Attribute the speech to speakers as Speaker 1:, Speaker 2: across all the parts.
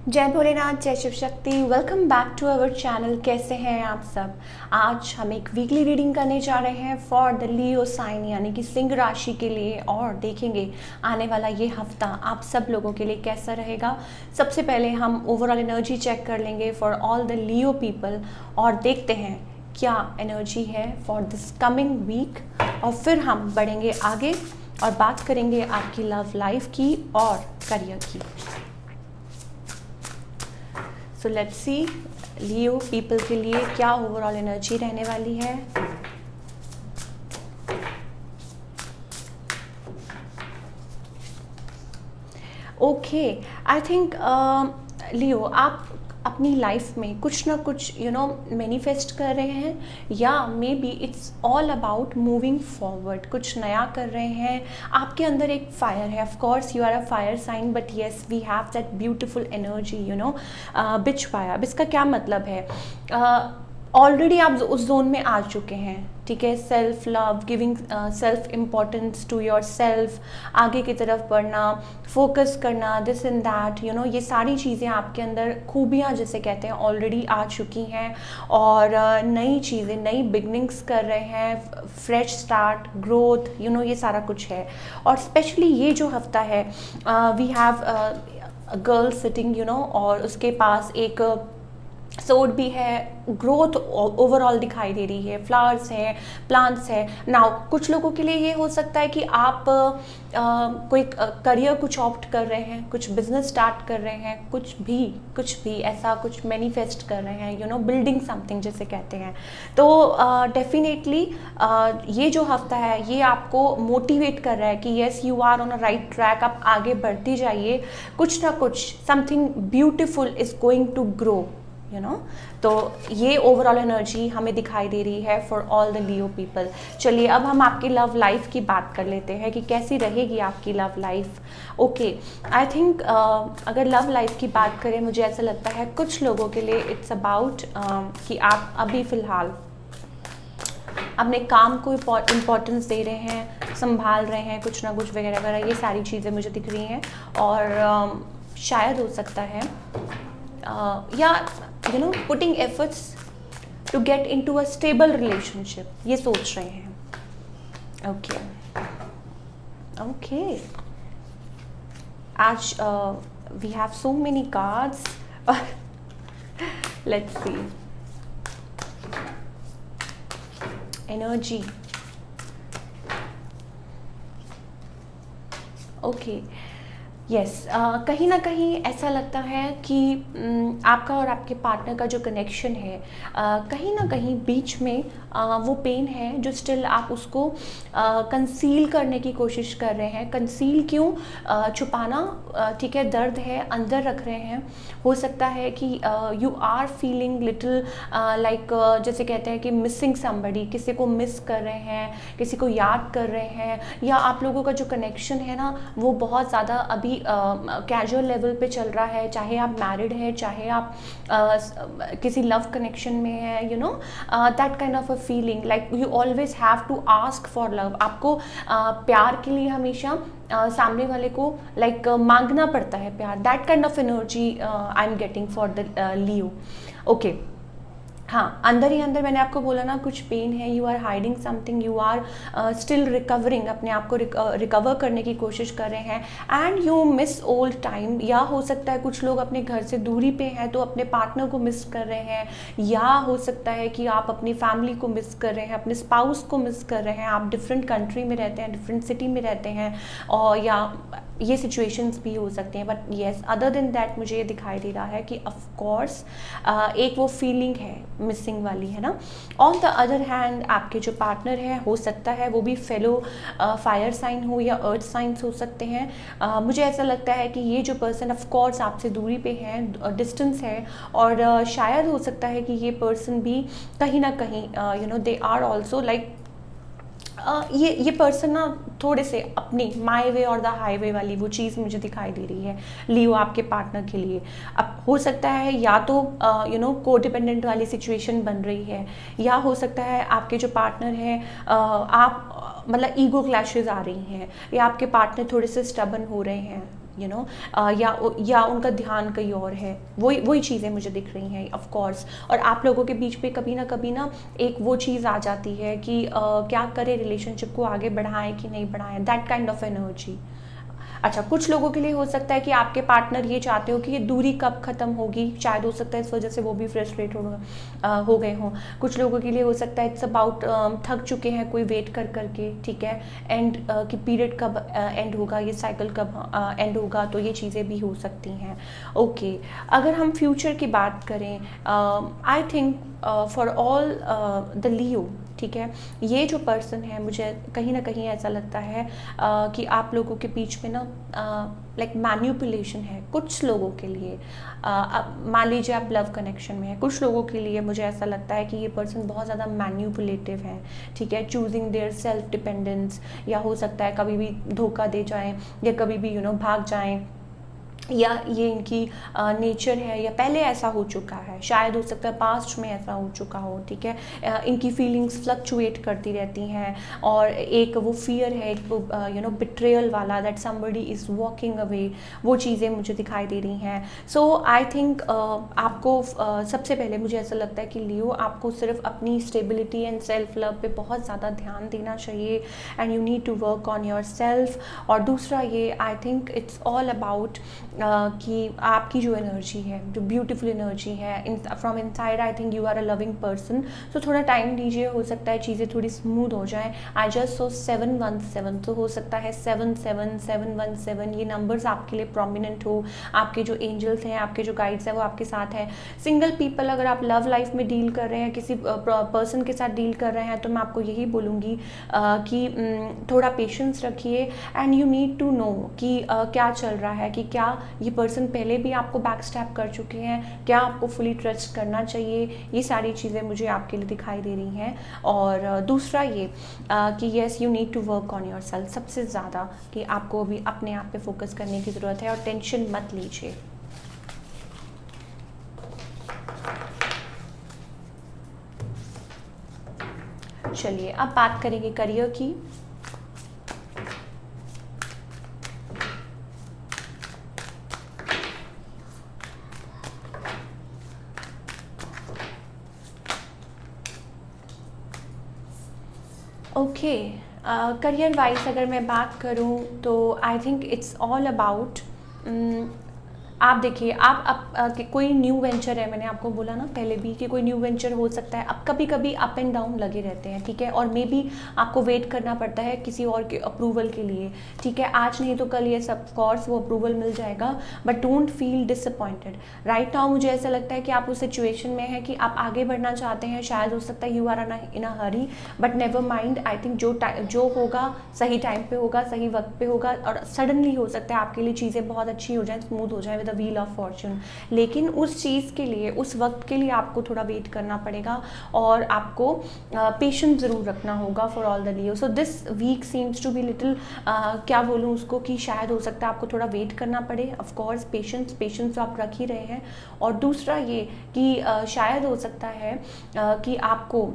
Speaker 1: जय भोलेनाथ, जय Shiv Shakti. Welcome back to our channel. कैसे हैं आप सब। आज हम एक वीकली रीडिंग करने जा रहे हैं फॉर द लियो साइन यानी कि सिंह राशि के लिए, और देखेंगे आने वाला ये हफ्ता आप सब लोगों के लिए कैसा रहेगा। सबसे पहले हम ओवरऑल एनर्जी चेक कर लेंगे for all the Leo people और देखते हैं क्या एनर्जी है फॉर दिस कमिंग वीक, और फिर हम बढ़ेंगे आगे और बात करेंगे आपकी लव लाइफ की और करियर की। So let's see Leo people के लिए क्या ओवरऑल एनर्जी रहने वाली है। ओके, आई थिंक लियो आप अपनी लाइफ में कुछ ना कुछ मैनिफेस्ट कर रहे हैं, या may be it's all about moving forward, कुछ नया कर रहे हैं। आपके अंदर एक फायर है, of course you are a fire sign, but yes we have that beautiful energy which fire. अब इसका क्या मतलब है, ऑलरेडी आप उस जोन में आ चुके हैं, ठीक है। Self love, giving self importance to yourself, आगे की तरफ बढ़ना, फोकस करना, दिस इन दैट, ये सारी चीज़ें आपके अंदर खूबियाँ जिसे कहते हैं ऑलरेडी आ चुकी हैं, और नई चीज़ें, नई बिगनिंग्स कर रहे हैं, फ्रेश स्टार्ट, ग्रोथ, ये सारा कुछ है। और स्पेशली ये जो हफ्ता है, वी हैव गर्ल सिटिंग और उसके पास एक सोड भी है, ग्रोथ ओवरऑल दिखाई दे रही है, फ्लावर्स हैं, प्लांट्स है। नाउ कुछ लोगों के लिए ये हो सकता है कि आप कोई करियर कुछ ऑप्ट कर रहे हैं, कुछ बिजनेस स्टार्ट कर रहे हैं, कुछ भी ऐसा कुछ मैनिफेस्ट कर रहे हैं, बिल्डिंग समथिंग जिसे कहते हैं। तो डेफिनेटली ये जो हफ्ता है ये आपको मोटिवेट कर रहा है कि yes you are on a right track, आप आगे बढ़ती जाइए, कुछ ना कुछ something beautiful is going to grow, तो ये ओवरऑल एनर्जी हमें दिखाई दे रही है for all the Leo people. चलिए अब हम आपकी लव लाइफ की बात कर लेते हैं कि कैसी रहेगी आपकी love life. Okay, I think अगर लव लाइफ की बात करें, मुझे ऐसा लगता है कुछ लोगों के लिए इट्स अबाउट कि आप अभी फ़िलहाल अपने काम को इम्पोर्टेंस दे रहे हैं, संभाल रहे हैं, कुछ ना कुछ वगैरह वगैरह, ये सारी चीज़ें मुझे दिख रही हैं। और शायद हो सकता है या putting efforts to get into a stable relationship, ये सोच रहे हैं। ओके, आज we have so many cards. Let's see energy. Okay, yes, कहीं ना कहीं ऐसा लगता है कि आपका और आपके पार्टनर का जो कनेक्शन है, कहीं ना कहीं बीच में वो पेन है जो स्टिल आप उसको कंसील करने की कोशिश कर रहे हैं। कंसील क्यों, छुपाना, ठीक है, दर्द है, अंदर रख रहे हैं। हो सकता है कि you are feeling little like, जैसे कहते हैं कि मिसिंग समबडी, किसी को मिस कर रहे हैं, किसी को याद कर रहे हैं, या आप लोगों का जो कनेक्शन है ना वो बहुत ज़्यादा अभी कैजुअल लेवल पे चल रहा है, चाहे आप मैरिड हैं, चाहे आप किसी लव कनेक्शन में हैं, that kind of a feeling like you always have to ask for love. आपको प्यार के लिए हमेशा सामने वाले को लाइक मांगना पड़ता है प्यार। That kind of energy I am getting for the Leo. Okay, हाँ, अंदर ही अंदर मैंने आपको बोला ना कुछ पेन है, you are hiding something, you are still recovering, अपने आप को रिकवर करने की कोशिश कर रहे हैं, and you miss old time. या हो सकता है कुछ लोग अपने घर से दूरी पे हैं तो अपने पार्टनर को मिस कर रहे हैं, या हो सकता है कि आप अपनी फैमिली को मिस कर रहे हैं, अपने स्पाउस को मिस कर रहे हैं, आप डिफरेंट कंट्री में रहते हैं, डिफरेंट सिटी में रहते हैं, और या ये सिचुएशंस भी हो सकती हैं। But yes, other than that मुझे ये दिखाई दे रहा है कि ऑफ कोर्स एक वो फीलिंग है मिसिंग वाली, है ना। ऑन द अदर हैंड आपके जो पार्टनर है, हो सकता है वो भी फेलो फायर साइन हो या अर्थ साइंस हो सकते हैं। मुझे ऐसा लगता है कि ये जो पर्सन ऑफ कोर्स आपसे दूरी पे है, डिस्टेंस है, और शायद हो सकता है कि ये पर्सन भी कहीं ना कहीं दे आर ऑल्सो लाइक, ये पर्सन ना थोड़े से अपनी माई वे और द हाईवे वाली वो चीज़ मुझे दिखाई दे रही है लियो आपके पार्टनर के लिए। अब हो सकता है या तो को डिपेंडेंट वाली सिचुएशन बन रही है, या हो सकता है आपके जो पार्टनर हैं आप मतलब ईगो क्लैशेस आ रही हैं, या आपके पार्टनर थोड़े से स्टबन हो रहे हैं, यू नो, या उनका ध्यान कहीं और है, वही चीज़ें मुझे दिख रही हैं ऑफ कोर्स। और आप लोगों के बीच पे कभी ना एक वो चीज़ आ जाती है कि क्या करें, रिलेशनशिप को आगे बढ़ाएं कि नहीं बढ़ाएं, दैट काइंड ऑफ एनर्जी। अच्छा, कुछ लोगों के लिए हो सकता है कि आपके पार्टनर ये चाहते हो कि ये दूरी कब खत्म होगी, शायद हो सकता है इस वजह से वो भी फ्रस्ट्रेट हो गए हों। कुछ लोगों के लिए हो सकता है इट्स अबाउट थक चुके हैं कोई वेट कर करके, ठीक है, एंड कि पीरियड कब एंड होगा, ये साइकिल कब एंड होगा, तो ये चीज़ें भी हो सकती हैं। ओके, अगर हम फ्यूचर की बात करें, I think for all the Leo, ठीक है, ये जो पर्सन है, मुझे कहीं ना कहीं ऐसा लगता है कि आप लोगों के बीच में ना लाइक मैन्युपुलेशन है कुछ लोगों के लिए। मान लीजिए आप लव कनेक्शन में है, कुछ लोगों के लिए मुझे ऐसा लगता है कि ये पर्सन बहुत ज़्यादा मैन्युपुलेटिव है, ठीक है, चूजिंग देयर सेल्फ डिपेंडेंस, या हो सकता है कभी भी धोखा दे जाएं, या कभी भी भाग जाएं, या ये इनकी नेचर है, या पहले ऐसा हो चुका है, शायद हो सकता है पास्ट में ऐसा हो चुका हो, ठीक है। इनकी फीलिंग्स फ्लक्चुएट करती रहती हैं, और एक वो फियर है, एक बिट्रेयल वाला, that somebody is walking away, वो चीज़ें मुझे दिखाई दे रही हैं। सो आई थिंक आपको सबसे पहले मुझे ऐसा लगता है कि लियो, आपको सिर्फ अपनी स्टेबिलिटी एंड सेल्फ लव पे बहुत ज़्यादा ध्यान देना चाहिए, and you need to work on your self. और दूसरा ये, I think it's all about कि आपकी जो एनर्जी है, जो ब्यूटीफुल एनर्जी है from inside, I think you are a loving person. So थोड़ा टाइम दीजिए, हो सकता है चीज़ें थोड़ी स्मूथ हो जाएं। आई जस्ट सो 717, तो हो सकता है 77717 ये नंबर्स आपके लिए प्रोमिनेंट हो, आपके जो एंजल्स हैं, आपके जो गाइड्स हैं, वो आपके साथ हैं। सिंगल पीपल, अगर आप लव लाइफ में डील कर रहे हैं, किसी पर्सन के साथ डील कर रहे हैं, तो मैं आपको यही बोलूँगी कि थोड़ा पेशेंस रखिए, and you need to know कि क्या चल रहा है, कि क्या ये पर्सन पहले भी आपको बैक स्टैप कर चुके हैं, क्या आपको फुली ट्रस्ट करना चाहिए, ये सारी चीज़ें मुझे आपके लिए दिखाई दे रही हैं। और दूसरा ये कि yes, you need to work on your self, सबसे ज़्यादा कि आपको अभी अपने आप पे फोकस करने की ज़रूरत है, और टेंशन मत लीजिए। चलिए, अब बात करेंगे करियर की। ओके, करियर वाइज अगर मैं बात करूं, तो आई थिंक इट्स ऑल अबाउट, आप देखिए, आप कोई न्यू वेंचर है, मैंने आपको बोला ना पहले भी कि कोई न्यू वेंचर हो सकता है। अब कभी कभी अप एंड डाउन लगे रहते हैं, ठीक है, और मे बी आपको वेट करना पड़ता है किसी और के अप्रूवल के लिए, ठीक है, आज नहीं तो कल ये सब कोर्स वो अप्रूवल मिल जाएगा, but don't feel disappointed right now. मुझे ऐसा लगता है कि आप उस सिचुएशन में है कि आप आगे बढ़ना चाहते हैं, शायद हो सकता है you are in a hurry, but never mind, I think जो होगा सही टाइम पे होगा, सही वक्त पे होगा, और सडनली हो सकता है आपके लिए चीज़ें बहुत अच्छी हो जाएं, स्मूथ हो जाए, द व्हील ऑफ फॉर्चून। लेकिन उस चीज़ के लिए, उस वक्त के लिए आपको थोड़ा वेट करना पड़ेगा, और आपको पेशेंस ज़रूर रखना होगा for all the Leo. So this week seems to be little, क्या बोलूँ उसको, कि शायद हो सकता है आपको थोड़ा वेट करना पड़े। ऑफ कोर्स पेशेंस तो आप रख ही रहे हैं। और दूसरा ये कि शायद हो सकता है कि आपको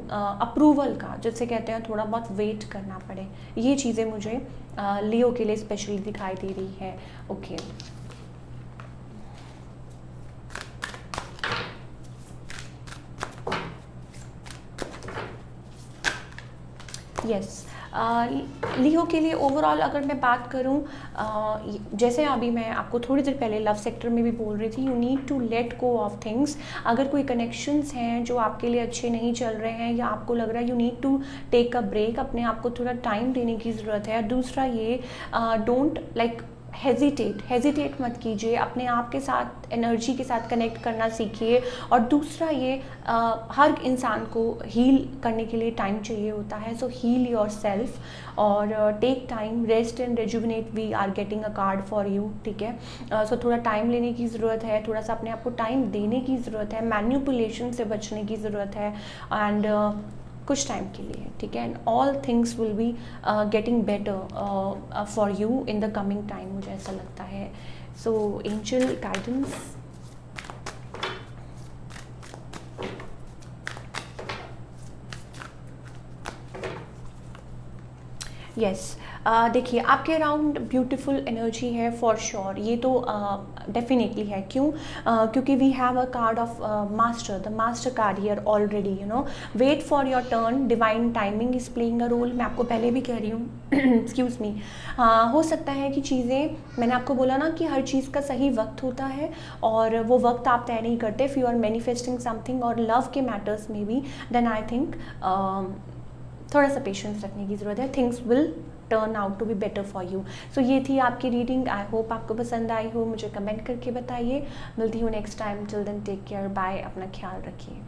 Speaker 1: अप्रूवल का, जिसे कहते हैं, थोड़ा बहुत वेट करना पड़े। ये चीज़ें मुझे लियो के लिए स्पेशली दिखाई दे रही है। ओके, यस, लियो के लिए ओवरऑल अगर मैं बात करूं, जैसे अभी मैं आपको थोड़ी देर पहले लव सेक्टर में भी बोल रही थी, you need to let go of things. अगर कोई कनेक्शंस हैं जो आपके लिए अच्छे नहीं चल रहे हैं, या आपको लग रहा है you need to take a break, अपने आप को थोड़ा टाइम देने की ज़रूरत है। दूसरा ये, डोंट लाइक हेजिटेट मत कीजिए, अपने आप के साथ, एनर्जी के साथ कनेक्ट करना सीखिए। और दूसरा ये, हर इंसान को हील करने के लिए टाइम चाहिए होता है, सो हील योर सेल्फ, और take time, rest and rejuvenate, we are getting a card for you, ठीक है। सो थोड़ा टाइम लेने की ज़रूरत है, थोड़ा सा अपने आप को टाइम देने की ज़रूरत है, मैन्युपुलेशन से बचने की ज़रूरत है, एंड कुछ टाइम के लिए, ठीक है, and all things will be getting better for you in the coming time, मुझे ऐसा लगता है। सो एंजल गाइडेंस। यस, देखिए आपके अराउंड ब्यूटीफुल एनर्जी है फॉर श्योर, ये तो डेफिनेटली है। क्यों? क्योंकि we have a card of master, the master card here already, you know. Wait for your turn, divine timing is playing a role. मैं आपको पहले भी कह रही हूँ एक्सक्यूज़ मी। हो सकता है कि चीज़ें, मैंने आपको बोला ना कि हर चीज़ का सही वक्त होता है, और वो वक्त आप तय नहीं करते। If you are manifesting something और लव के मैटर्स में भी, देन आई थिंक थोड़ा सा पेशेंस रखने की ज़रूरत है। Things will turn out to be better for you. So ये थी आपकी रीडिंग। आई होप आपको पसंद आई हो। मुझे कमेंट करके बताइए। मिलती हूँ next time. Till then take care, bye. अपना ख्याल रखिए।